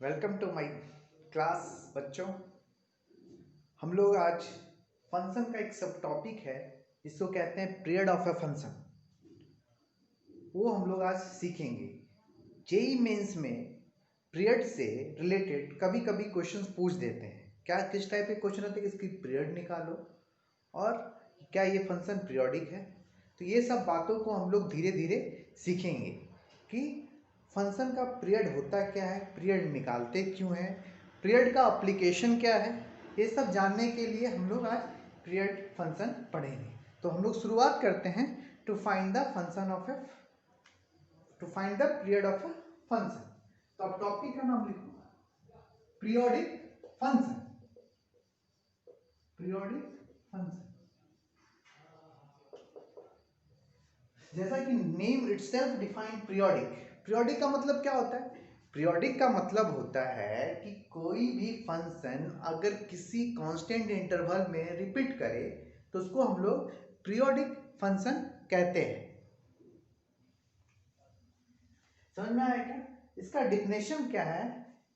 Welcome to my class बच्चों। हम लोग आज फंक्शन का एक सब टॉपिक है जिसको कहते हैं पीरियड ऑफ ए फंक्शन, वो हम लोग आज सीखेंगे। जेई मेंस में पीरियड से रिलेटेड कभी कभी क्वेश्चंस पूछ देते हैं। क्या किस टाइप के क्वेश्चन होते हैं, इसकी पीरियड निकालो और क्या ये फंक्शन पीरियोडिक है। तो ये सब बातों को हम लोग धीरे धीरे सीखेंगे कि फंक्शन का पीरियड होता क्या है, पीरियड निकालते क्यों हैं, पीरियड का एप्लीकेशन क्या है। ये सब जानने के लिए हम लोग आज पीरियड फंक्शन पढ़ेंगे। तो हम लोग शुरुआत करते हैं to find the period of a function. तो अब टॉपिक का नाम लिखो, पीरियोडिक फंक्शन। पीरियोडिक फंक्शन, जैसा कि name itself define periodic. Periodic का मतलब क्या होता है? पीरियोडिक का मतलब होता है कि कोई भी फंक्शन अगर किसी कांस्टेंट इंटरवल में रिपीट करे तो उसको हम लोग पीरियोडिक फंक्शन कहते हैं। समझ में आया क्या? इसका डिफिनेशन क्या है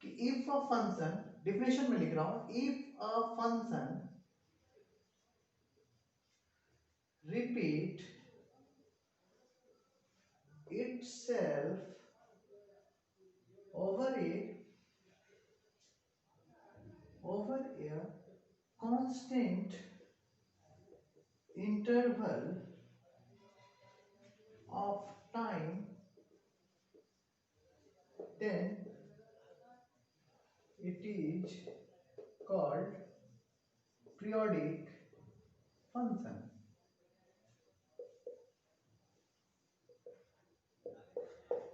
कि इफ अ फंक्शन, डिफिनेशन में लिख रहा हूं, if a function repeat itself over a constant interval of time, then it is called periodic function।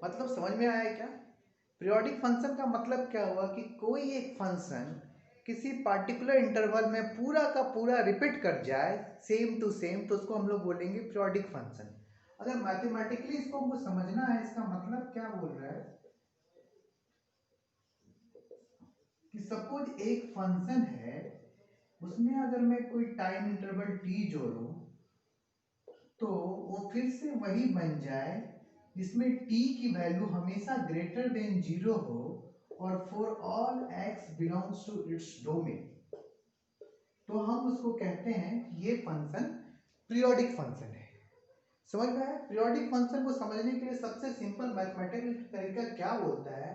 मतलब समझ में आया क्या? पीरियोडिक फंक्शन का मतलब क्या हुआ कि कोई एक फंक्शन किसी पार्टिकुलर इंटरवल में पूरा का पूरा रिपीट कर जाए सेम टू सेम, तो उसको हम लोग बोलेंगे पीरियोडिक फंक्शन। अगर मैथमेटिकली इसको हमको समझना है, इसका मतलब क्या बोल रहा है कि सपोज एक फंक्शन है, उसमें अगर मैं कोई टाइम इंटरवल टी जोड़ूं तो वो फिर से वही बन जाए जिसमें t की वैल्यू हमेशा ग्रेटर देन 0 हो और for all x belongs to its domain, तो हम उसको कहते हैं कि ये फंक्शन पीरियोडिक फंक्शन है। समझ में आया? पीरियोडिक फंक्शन को समझने के लिए सबसे सिंपल मैथमेटिकल तरीका क्या बोलता है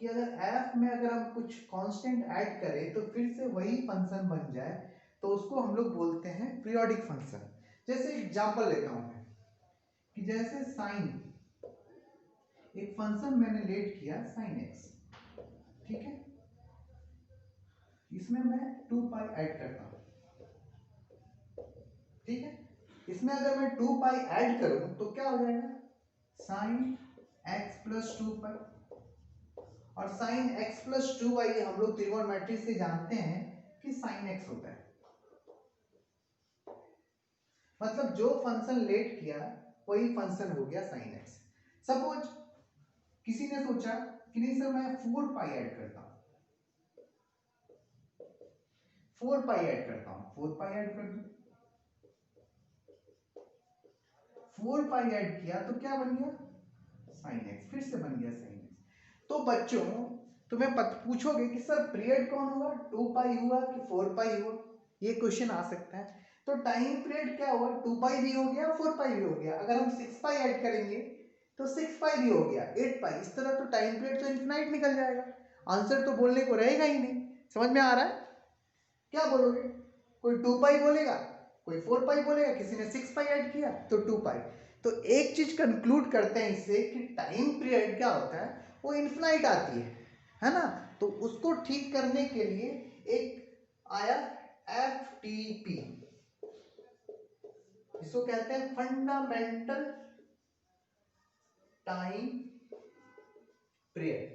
कि अगर f में अगर हम कुछ कांस्टेंट ऐड करें तो फिर से वही फंक्शन बन जाए, तो उसको हम लोग बोलते हैं पीरियोडिक फंक्शन। जैसे एग्जांपल लेता हूं मैं कि जैसे साइन, एक फंक्शन मैंने लेट किया sin x, ठीक है, इसमें मैं 2 पाई ऐड करता हूं, ठीक है। इसमें अगर मैं 2 पाई ऐड करूं तो क्या हो जाएगा, sin x प्लस 2 पाई। और sin x प्लस 2 आई हम लोग त्रिकोणमिति से जानते हैं कि sin x होता है। मतलब जो फंक्शन लेट किया वही फंक्शन हो गया sin x। सपोज किसी ने सोचा कि नहीं सर मैं 4 पाई ऐड करता हूं, 4 पाई ऐड करता हूं, 4 पाई ऐड कर दूं, 4 पाई ऐड किया तो क्या बन गया, sin x, फिर से बन गया sin x। तो बच्चों तुम्हें पूछोगे कि सर पीरियड कौन हुआ, 2 पाई हुआ कि 4 पाई हुआ, ये क्वेश्चन आ सकता है। तो टाइम पीरियड क्या हुआ, 2 पाई भी हो गया 4 पाई भी हो गया। अगर हम 6 पाई ऐड करेंगे तो 6 पाई भी हो गया, 8 पाई, इस तरह तो टाइम पीरियड तो इनफिनाइट निकल जाएगा, आंसर तो बोलने को रहेगा ही नहीं। समझ में आ रहा है? क्या बोलोगे? कोई 2 पाई बोलेगा, कोई 4 पाई बोलेगा, किसी ने 6 पाई ऐड किया तो 2 पाई। तो एक चीज कंक्लूड करते हैं इससे कि टाइम पीरियड क्या होता है, वो इनफिनाइट आती है ना। तो उसको ठीक करने के लिए एक आया FTP, इसको कहते हैं फंडामेंटल टाइम पीरियड।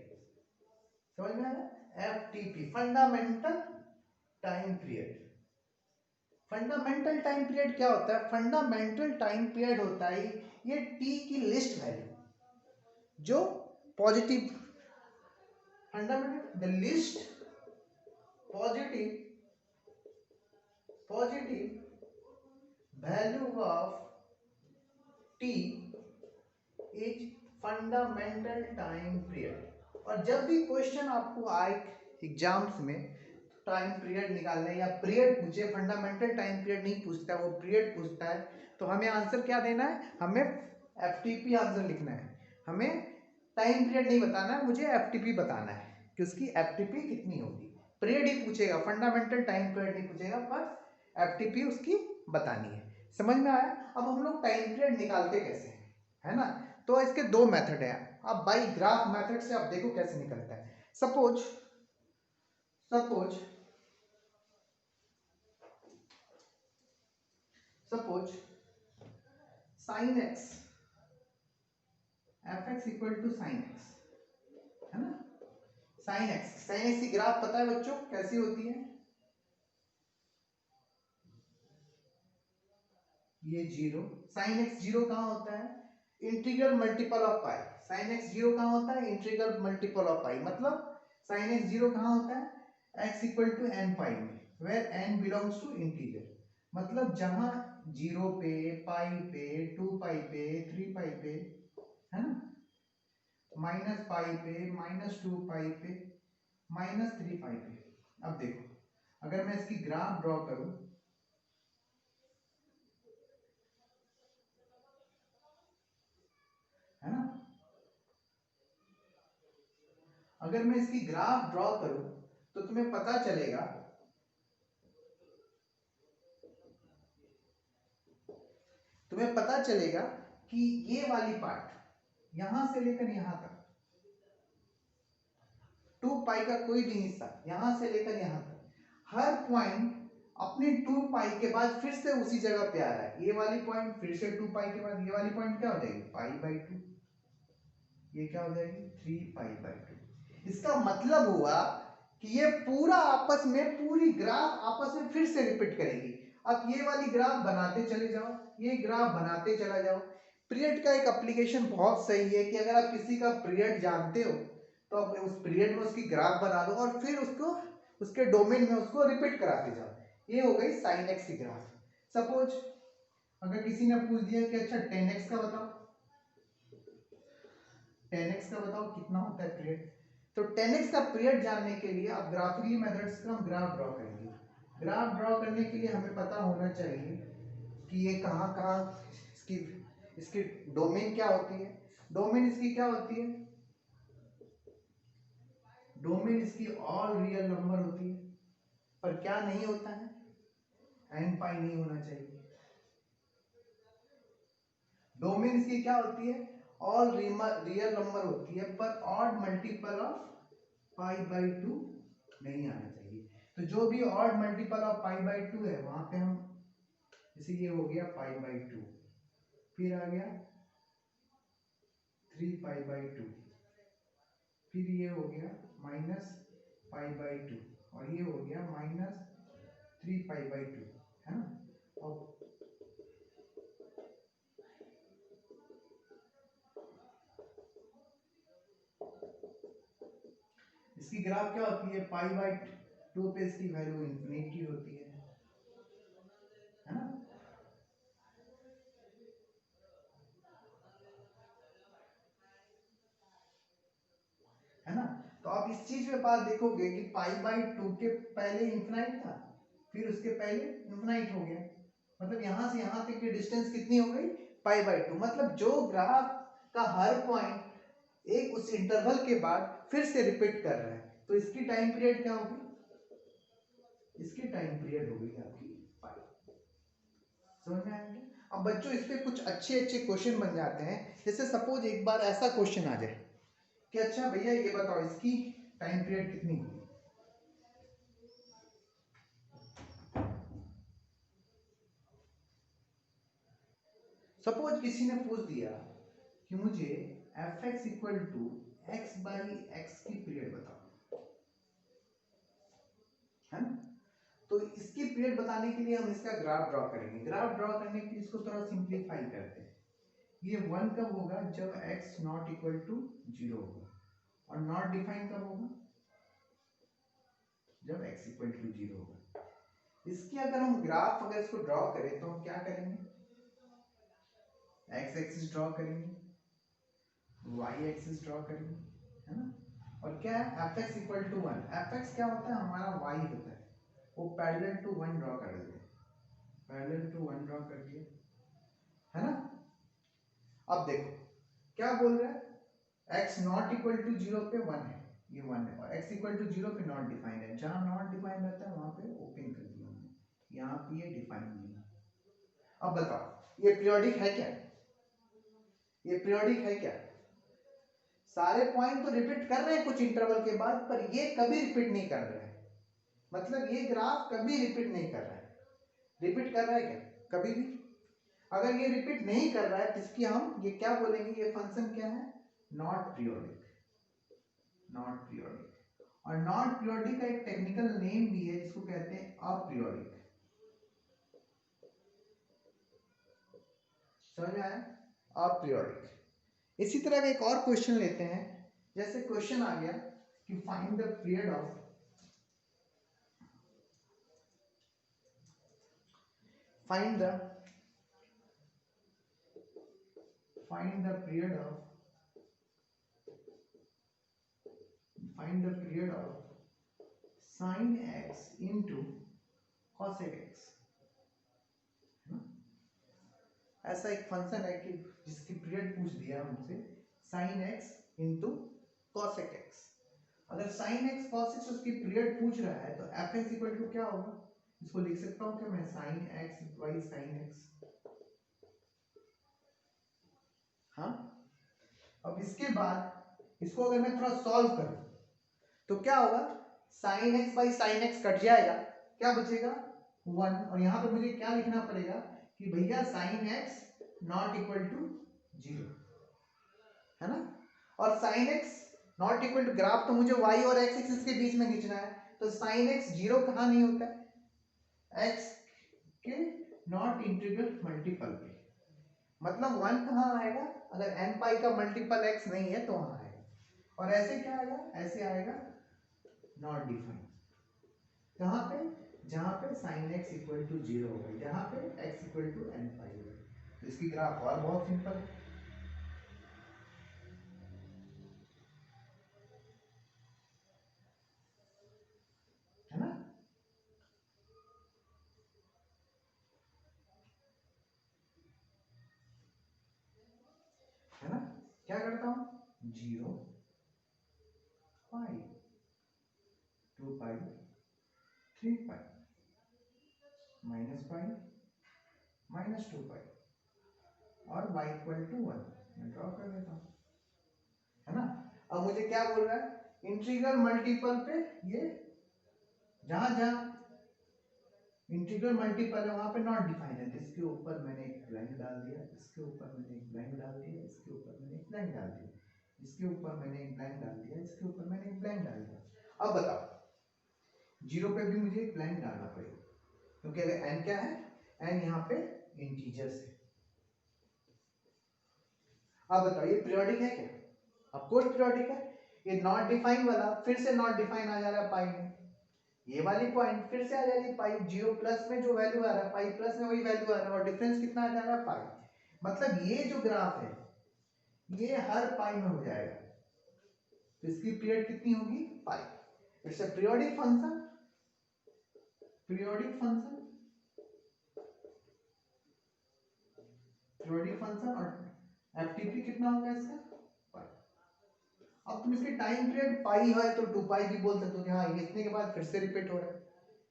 समझ में आया? FTP, fundamental time period. Fundamental time period क्या होता है? फंडामेंटल टाइम पीरियड होता है ये टी की लिस्ट वैल्यू जो positive, fundamental the least positive value of T is fundamental time period. और जब भी क्वेश्चन आपको आए एग्जाम्स में टाइम पीरियड निकालने या पीरियड पूछे, फंडामेंटल टाइम पीरियड नहीं पूछता है, वो पीरियड पूछता है, तो हमें आंसर क्या देना है, हमें एफटीपी आंसर लिखना है। हमें टाइम पीरियड नहीं बताना है, मुझे एफटीपी बताना है कि उसकी एफटीपी कितनी होगी। पीरियड ही पूछेगा, फंडामेंटल टाइम पीरियड नहीं पूछेगा, पर एफटीपी उसकी बतानी है। समझ में आया? अब हम लोग टाइम पीरियड निकालते कैसे हैं, है ना? तो इसके दो मेथड है। अब बाई ग्राफ मेथड से आप देखो कैसे निकलता है। Suppose sine x f x equal to sine x, है ना? साइन एक्स की ग्राफ पता है बच्चों कैसी होती है? ये जीरो, साइन एक्स जीरो कहाँ होता है? Integral multiple of pi. Sine x zero कहाँ होता है? Integral multiple of pi. मतलब साइन एक्स जीरो कहाँ होता है? X equal to n pi में, where n belongs to integer. मतलब जहां जीरो पे, पाई पे, 2 पाई पे, 3 पाई पे, है ना, माइनस पाई पे, -2 पाई पे, -3 पाई पे। अब देखो अगर मैं इसकी ग्राफ ड्रॉ करूं, है ना, अगर मैं इसकी ग्राफ ड्रॉ करूं तो तुम्हें पता चलेगा, कि ये वाली पार्ट यहां से लेकर यहां तक, 2 पाई का कोई भी हिस्सा यहां से लेकर यहां तक, हर पॉइंट अपने 2 पाई के बाद फिर से उसी जगह पे आ रहा है। ये वाली पॉइंट फिर से 2 पाई के बाद ये वाली पॉइंट क्या हो जाएगी? पाई/2। ये क्या हो जाएगी? 3 पाई/2। इसका मतलब हुआ कि ये पूरा आपस में, पूरी ग्राफ आपस में फिर से रिपीट करेगी। अब ये वाली ग्राफ बनाते चले जाओ, ये ग्राफ बनाते चला जाओ। पीरियड का एक एप्लीकेशन बहुत सही है कि अगर आप किसी का पीरियड जानते हो तो आप उस पीरियड में उसकी ग्राफ बना लो और फिर उसको उसके डोमेन में उसको रिपीट कराते जाओ। ये हो गई साइन एक्स की ग्राफ। सपोज अगर किसी ने पूछ दिया कि अच्छा 10x का बताओ, 10x का बताओ कितना होता है पीरियड, तो 10x का पीरियड जानने के लिए आप ग्राफिकली मेथड्स का हम ग्राफ ड्रॉ करेंगे। ग्राफ ड्रॉ करने के लिए हमें पता होना चाहिए कि ये कहाँ कहाँ इसकी इसकी डोमेन क्या होती है। डोमेन इसकी क्या होती है? डोमेन इसकी ऑल रियल नंबर होती है, पर क्या नहीं होता है? एन पाई नहीं होना चाहिए। डोमेन इसकी क्या होती है? ऑल रियल नंबर होती है, पर ऑड मल्टीपल ऑफ पाई/2 नहीं आना चाहिए। तो जो भी ऑड मल्टीपल ऑफ पाई/2 है वहां पे हम, जैसे ये हो गया पाई/2, फिर आ गया 3 पाई/2, फिर ये हो गया -पाई/2, और ये हो गया -3 पाई/2, है ना? अब इसकी ग्राफ क्या होती है? पाई/2 पे इसकी वैल्यू इंफिनिटी होती है ना? है ना? तो आप इस चीज में बात देखोगे कि पाई/2 के पहले इंफिनाइट था, फिर उसके पहले इंफिनाइट हो गया। मतलब यहां से यहां तक की डिस्टेंस कितनी हो गई? पाई/2। मतलब जो ग्राफ का हर पॉइंट एक उस इंटरवल के बाद फिर से रिपीट कर रहा है, तो इसकी टाइम पीरियड क्या होगी? इसकी टाइम पीरियड होगी आपकी पाई। समझ में आएंगे? अब बच्चों इस पे कुछ अच्छे अच्छे क्वेश्चन बन जाते हैं। जैसे सपोज एक बार ऐसा क्वेश्चन आ जाए कि अच्छा भैया ये बताओ इसकी टाइम पीरियड कितनी होगी। सपोज किसी ने पूछ दिया कि मुझे F x equal to x/x की पीरियड बताओ, है ना? तो इसकी पीरियड बताने के लिए हम इसका ग्राफ ड्रॉ करेंगे। ग्राफ ड्रॉ करने के लिए इसको थोड़ा सिंप्लीफाई करते हैं। ये 1 कब होगा? जब x नॉट इक्वल टू 0 होगा। और नॉट डिफाइन कब होगा? जब x इक्वल टू 0 होगा। इसकी अगर हम ग्राफ, अगर इसको ड्रॉ करें तो हम क्या करेंगे? x एक्सिस ड्रॉ करेंगे, y एक्सिस ड्रॉ करेंगे, है ना? अब क्या है f x equal to 1, f x क्या होता है हमारा y होता है, वो पैरेलल टू 1 ड्रॉ कर देते हैं, पैरेलल टू 1 ड्रॉ कर दिए, है ना। अब देखो क्या बोल रहा है, x नॉट इक्वल टू 0 पे 1 है, ये 1 है, और x इक्वल टू 0 पे नॉट डिफाइंड है, जहां नॉट डिफाइंड रहता है वहां पे ओपन कर दिया हमने, यहाँ पे ये डिफाइंड नहीं है। अब बताओ ये पीरियोडिक है क्या, ये पीरियोडिक है क्या, सारे पॉइंट तो रिपीट कर रहे हैं कुछ इंटरवल के बाद, पर ये कभी रिपीट नहीं कर रहा है, मतलब ये ग्राफ कभी रिपीट नहीं कर रहा है, रिपीट कर रहा है क्या कभी भी, अगर ये रिपीट नहीं कर रहा है तो इसकी हम ये क्या बोलेंगे, ये फंक्शन क्या है, नॉट पीरियोडिक, नॉट पीरियोडिक। और नॉट पीरियोडिक का एक टेक्निकल नेम भी है जिसको कहते हैं अपीरियोडिक, समझ में आया, अपीरियोडिक। इसी तरह का एक और क्वेश्चन लेते हैं, जैसे क्वेश्चन आ गया कि find the period of, find the period of, find the period of sin x into cosec x, है ना। ऐसा एक फंक्शन है कि जिसकी पीरियड पूछ दिया हमसे sin x into cosec x, अगर sin x cos x उसकी पीरियड पूछ रहा है तो f x इक्वल टू क्या होगा, इसको लिख सकता हूं क्या मैं, sin x by sin x, हाँ। अब इसके बाद इसको अगर मैं थोड़ा सॉल्व करूं तो क्या होगा, sin x by sin x cut जाएगा, क्या बचेगा 1, और यहां पे मुझे क्या लिखना पड़ेगा कि भैया sin x not equal to 0, है ना। और sin x not equal to, graph तो मुझे y और x एक्सिस के बीच में खींचना है, तो sin x 0 कहां नहीं होता है, x के नॉट इंटीग्रल मल्टीपल पे, मतलब 1 कहां आएगा, अगर n पाई का मल्टीपल x नहीं है तो वहां आएगा, और ऐसे क्या आएगा, ऐसे आएगा नॉट डिफाइंड, कहां पे, जहां पे sin x इक्वल टू 0 होगा, जहां पे x इक्वल टू n पाई होगा, तो इसकी ग्राफ और बहुत सिंपल है ना। है ना, क्या करता हूं 0 पाई 2 पाई 3 पाई माइनस पाई माइनस 2 पाई और y इक्वल टू 1 मैं ड्रॉ कर देता हूं, है ना। अब मुझे क्या बोल रहा है, इंटीग्रल मल्टीपल पे ये जहां जहां इंटीग्रल मल्टीपल है वहां पे नॉट डिफाइंड है, तो इसके ऊपर मैंने एक ब्लैंक डाल दिया, इसके ऊपर मैंने एक ब्लैंक डाल दिया, इसके ऊपर मैंने एक ब्लैंक डाल दिया, इसके ऊपर मैंने एक ब्लैंक डाल दिया, इसके ऊपर मैंने एक ब्लैंक डाल दिया। अब बताओ 0 पे भी मुझे एक ब्लैंक डालना पड़ेगा, क्योंकि अगर n क्या है, n यहाँ पे इंटीजर्स है। अब बताओ ये पीरियोडिक है क्या, ऑफ कोर्स पीरियोडिक है, ये नॉट डिफाइन वाला फिर से नॉट डिफाइन आ जा रहा है पाई में, ये वाली पॉइंट फिर से आ जा रही है पाई, 0 प्लस में जो वैल्यू आ रहा है पाई प्लस में वही वैल्यू आ रहा है, और डिफरेंस कितना आ जा रहा है पाई, मतलब ये जो ग्राफ है ये हर पाई में हो जाएगा, तो इसकी पीरियड कितनी होगी pi, it's a periodic function, periodic function, periodic function, और एफटीपी कितना होगा इसका पाई। अब तुम इसकी टाइम पीरियड पाई है तो 2 पाई भी बोल सकते हो कि हाँ ये इतने के बाद फिर से रिपीट हो रहा है,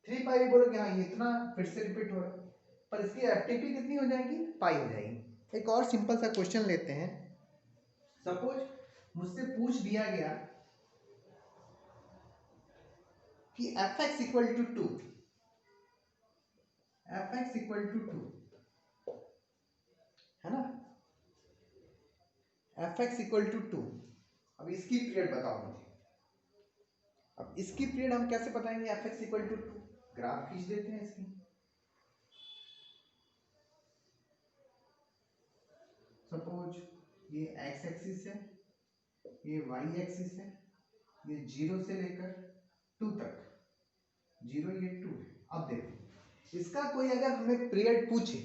3 पाई भी बोलो कि हाँ ये इतना फिर से रिपीट हो रहा है, पर इसकी एफटीपी कितनी हो जाएगी पाई हो जाएगी। एक और सिंपल सा क्वेश्चन लेते हैं, सपोज मुझसे पूछ दिया गया कि fx equal to 2, fx equal to 2, है ना, fx इक्वल टू 2, अब इसकी पीरियड बताओ मुझे, अब इसकी पीरियड हम कैसे बताएंगे, fx इक्वल टू 2, ग्राफ खींच देते हैं इसकी, सपोज ये x एक्सिस है, ये y एक्सिस है, ये 0 से लेकर 2 तक, 0 ये 2 है। अब देखो इसका कोई अगर हमें पीरियड पूछे,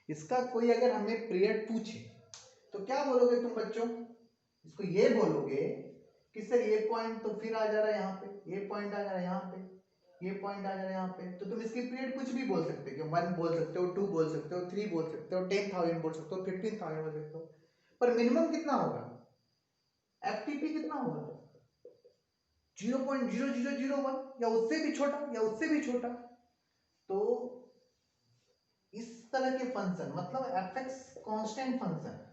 इसका कोई अगर हमें पीरियड पूछे तो क्या बोलोगे तुम बच्चों, इसको ये बोलोगे कि सर ये पॉइंट तो फिर आ जा रहा है यहाँ पे, ये पॉइंट आ जा रहा है यहाँ पे, ये पॉइंट आ जा रहा है यहाँ पे, तो तुम इसकी पीरियड कुछ भी बोल सकते हो, 1 बोल सकते हो, 2 बोल सकते हो, 3 बोल सकते हो, 10,000 बोल सकते हो, 15,000 बोल सकते हो, पर मिनिमम कितना होगा, एफटीपी कितना होगा, 0.0001 या उससे भी छोटा, या उससे भी छोटा। तो इस तरह के फंक्शन मतलब एफएक्स कांस्टेंट फंक्शन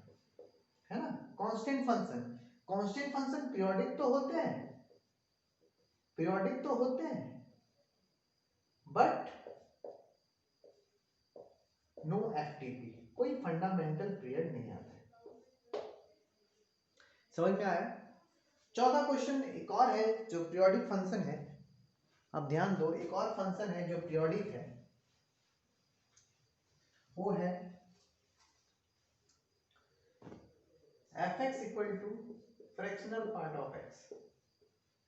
है ना, constant function, constant function periodic तो होते हैं, पीरियोडिक तो होते हैं, बट नो एफटीपी, कोई फंडामेंटल पीरियड नहीं आता है। समझ में आया। चौथा क्वेश्चन एक और है जो पीरियोडिक फंक्शन है, अब ध्यान दो, एक और फंक्शन है जो पीरियोडिक है, वो है fx equal to fractional part of x,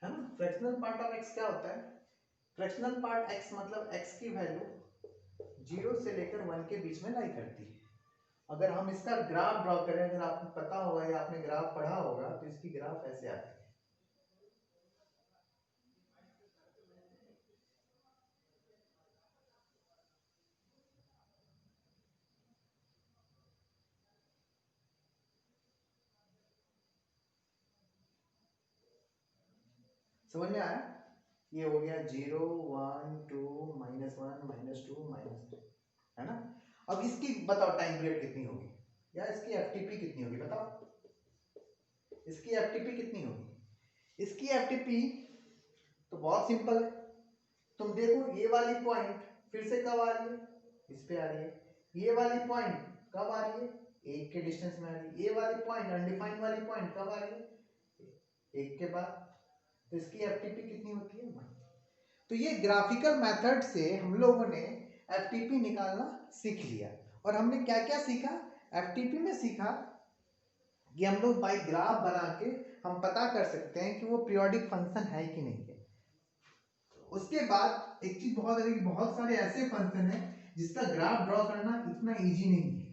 है ना। फ्रैक्शनल पार्ट ऑफ x क्या होता है, फ्रैक्शनल पार्ट x मतलब x की वैल्यू 0 से लेकर 1 के बीच में लाई करती है। अगर हम इसका ग्राफ ड्रॉ करें, अगर आपको पता होगा या आपने ग्राफ पढ़ा होगा, तो इसकी ग्राफ ऐसे आती है, समझ में आया। ये हो गया 0 1 2 -1 -2 -2, है ना। अब इसकी बताओ टाइम पीरियड कितनी होगी, या इसकी एफटीपी कितनी होगी, बताओ इसकी एफटीपी कितनी होगी। इसकी एफटीपी तो बहुत सिंपल है, तुम देखो ये वाली पॉइंट फिर से कब आ रही है, इस पे आ रही है, ये वाली पॉइंट कब आ रही है, 1 के डिस्टेंस में आ रही है, ये वाली पॉइंट अनडिफाइंड वाली पॉइंट कब आ रही है, 1 के बाद, तो इसकी एफटीपी कितनी होती है, 1। तो ये ग्राफिकल मेथड से हम लोगों ने एफटीपी निकालना सीख लिया। और हमने क्या क्या सीखा एफटीपी में, सीखा कि हम लोग बाई ग्राफ बना के हम पता कर सकते हैं कि वो पीरियोडिक फंक्शन है कि नहीं है। उसके बाद एक चीज बहुत है कि बहुत सारे ऐसे फंक्शन है जिसका ग्राफ ड्रॉ करना इतना इजी नहीं है,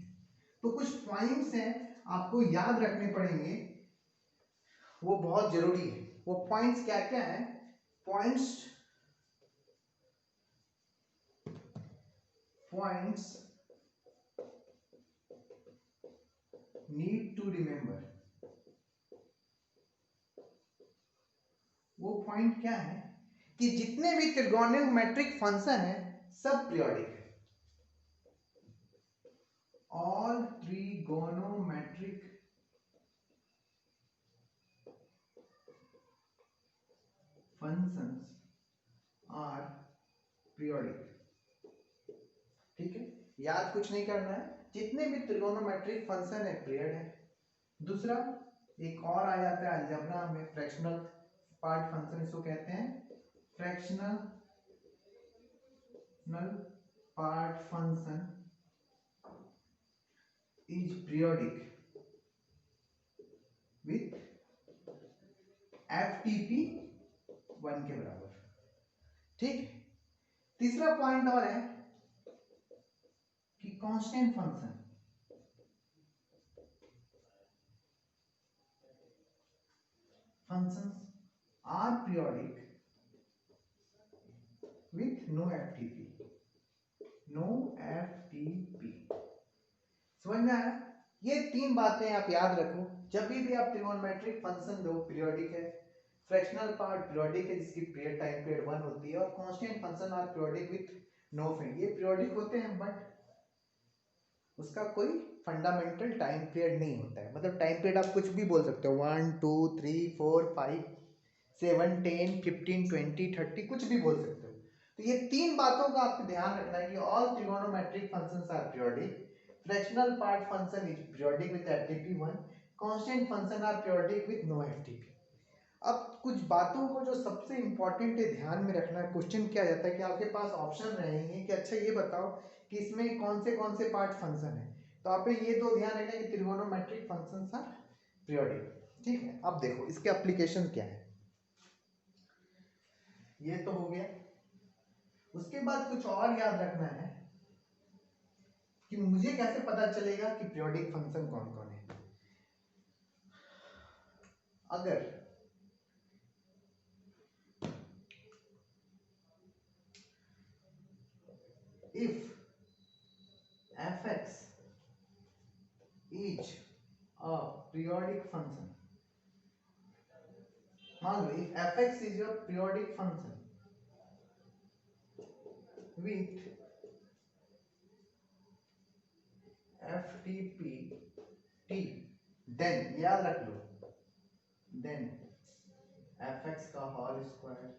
तो कुछ पॉइंट्स हैं आपको याद रखने पड़ेंगे, वो बहुत जरूरी है। वो पॉइंट्स क्या क्या है, पॉइंट्स नीड टू रिमेंबर, वो पॉइंट क्या है कि जितने भी त्रिकोणमितिक फंक्शन है सब पीरियोडिक है, all trigonometric functions are periodic. ठीक है, याद कुछ नहीं करना है, जितने भी त्रिकोणोमेट्रिक फंक्शन है पीरियड है। दूसरा एक और आ जाता है अलजेब्रा में, फ्रैक्शनल पार्ट फंक्शन, इसको कहते हैं fractional part function is periodic with FTP 1 के बराबर। ठीक, तीसरा पॉइंट और है कि constant function functions are periodic with no FTP, no FTP। समझ में आया। ये 3 बातें आप याद रखो जब भी आप ट्रिगोनोमेट्रिक फंक्शन दो, पीरियोडिक है, फ्रैक्शनल पार्ट पीरियोडिक है जिसकी पीरियड टाइम पीरियड 1 होती है, और constant function are periodic with no friend. ये पीरियोडिक होते हैं बट उसका कोई फंडामेंटल टाइम पीरियड नहीं होता है, मतलब टाइम पीरियड आप कुछ भी बोल सकते हो, 1 2 3 4 5 7 10 15 20 30 कुछ भी बोल सकते हो। तो ये 3 बातों का आपको ध्यान रखना है कि all trigonometric functions are periodic, fractional part function is periodic with FTP 1, constant function are periodic with no FTP. अब कुछ बातों को जो सबसे इंपॉर्टेंट है ध्यान में रखना है, क्वेश्चन क्या जाता है कि आपके पास ऑप्शन रहेंगे कि अच्छा ये बताओ कि इसमें कौन से पार्ट फंक्शन है, तो आप ये दो ध्यान रखना कि ट्रिगोनोमेट्रिक फंक्शंस आर पीरियोडिक। ठीक है, अब देखो इसके एप्लीकेशन क्या है, ये तो हो गया। उसके बाद कुछ और याद रखना है कि मुझे कैसे पता चलेगा कि पीरियोडिक फंक्शन कौन कौन है। अगर if fx is a periodic function, मान लो if fx is your periodic function with ftp t, then याद रख लो, then fx का होल स्क्वायर,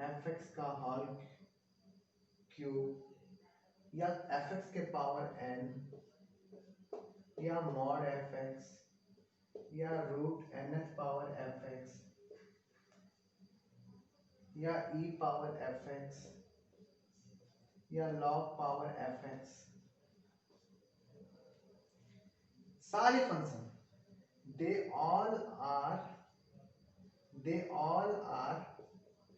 fx का होल क्यूब या fx के पावर n या मॉड fx या रूट nf पावर fx या e पावर fx या log पावर fx, सारे function they all are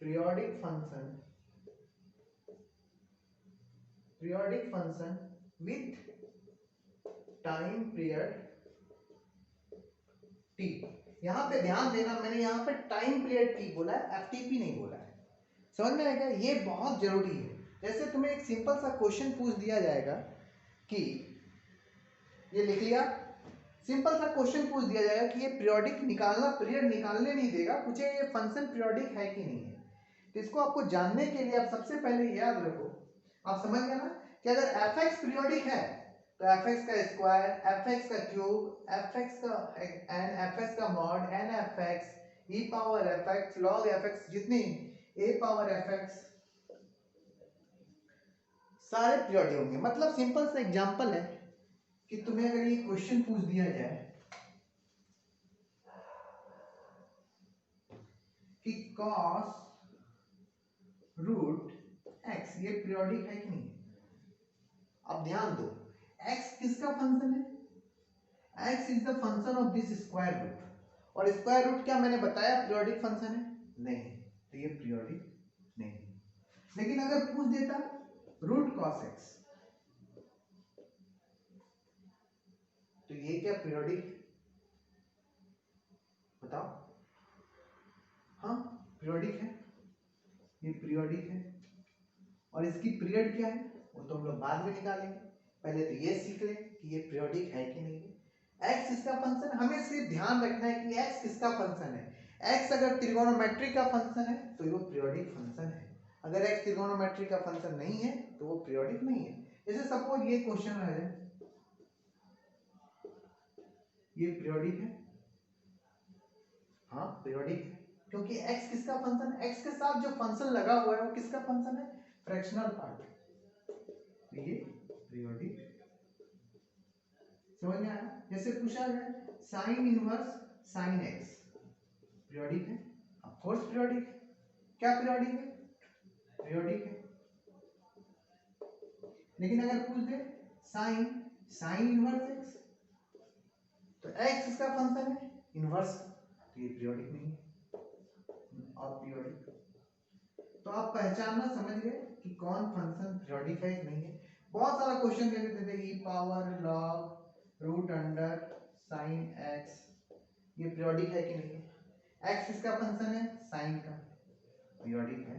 periodic function with time period t। यहां पे ध्यान देना, मैंने यहां पे टाइम पीरियड t बोला है, ftp नहीं बोला है। समझ में आएगा? ये बहुत जरूरी है। जैसे तुम्हें एक सिंपल सा क्वेश्चन पूछ दिया जाएगा कि ये लिख लिया, सिंपल सा क्वेश्चन पूछ दिया जाएगा कि ये पीरियड निकालने नहीं देगा, पूछे ये फंक्शन पीरियडिक है कि नहीं है। तो इसको आपको जानने के लिए आप सबसे पहले याद रखो, आप समझ गए ना कि अगर fx पीरियडिक है तो fx का स्क्वायर, fx का क्यूब, fx का n, fx का mod, n fx, e power fx, log fx, जितनी a पावर fx, सारे पीरियडिक होंगे। मतलब सिंपल सा एग्जांपल है कि तुम्हें अगर ये क्वेश्चन पूछ दिया जाए कि cos रूट x ये पीरियडिक है कि नहीं। अब ध्यान दो, x किसका फंक्शन है? x is the function of this square root, और स्क्वायर रूट क्या मैंने बताया पीरियडिक फंक्शन है? नहीं, तो ये पीरियडिक नहीं। लेकिन अगर पूछ देता रूट cos x, तो ये क्या पीरियडिक? बताओ। हाँ पीरियडिक है, ये पीरियडिक है। और इसकी पीरियड क्या है वो तो हम लोग बाद में निकालेंगे, पहले तो ये सीख लें कि ये पीरियडिक है कि नहीं है। x इसका फंक्शन, हमें सिर्फ ध्यान रखना है कि x किसका फंक्शन है। x अगर त्रिकोणोमेट्री का फंक्शन है तो वो पीरियडिक फंक्शन है, अगर x त्रिकोणोमेट्री का फंक्शन नहीं है तो वो पीरियडिक नहीं है। जैसे सपोज ये क्वेश्चन आ जाए, ये पीरियडिक है, हाँ पीरियडिक है, क्योंकि x किसका फंक्शन है, x के साथ जो फंक्शन लगा हुआ है वो किसका फंक्शन है? फ्रैक्शनल पार्ट, तो ये पीरियडिक। समझ में आया? जैसे पूछा जाए sine inverse sine x, periodic है, ऑफ कोर्स पीरियडिक है। क्या पीरियडिक है? पीरियडिक है। लेकिन अगर पूछ दे साइन इनवर्स x, तो x इसका फंक्शन है इनवर्स, तो ये पीरियडिक नहीं है, अपीरियडिक। तो आप पहचानना समझ गए कि कौन फंक्शन पीरियडिक है कि नहीं है। बहुत सारा क्वेश्चन दे देते थे, e power log root under sine x, ये पीरियडिक है कि नहीं है। x इसका फंक्शन है साइन का, पीरियडिक है।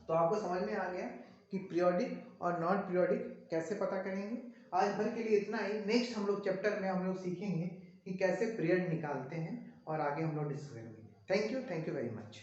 तो आपको समझ में आ गया कि पीरियडिक और नॉन पीरियडिक कैसे पता करेंगे। आज भर के लिए इतना ही। नेक्स्ट हम लोग चैप्टर में हम लोग सीखेंगे कि कैसे पीरियड निकालते हैं और आगे हम लोग डिस्कस करेंगे। Thank you very much.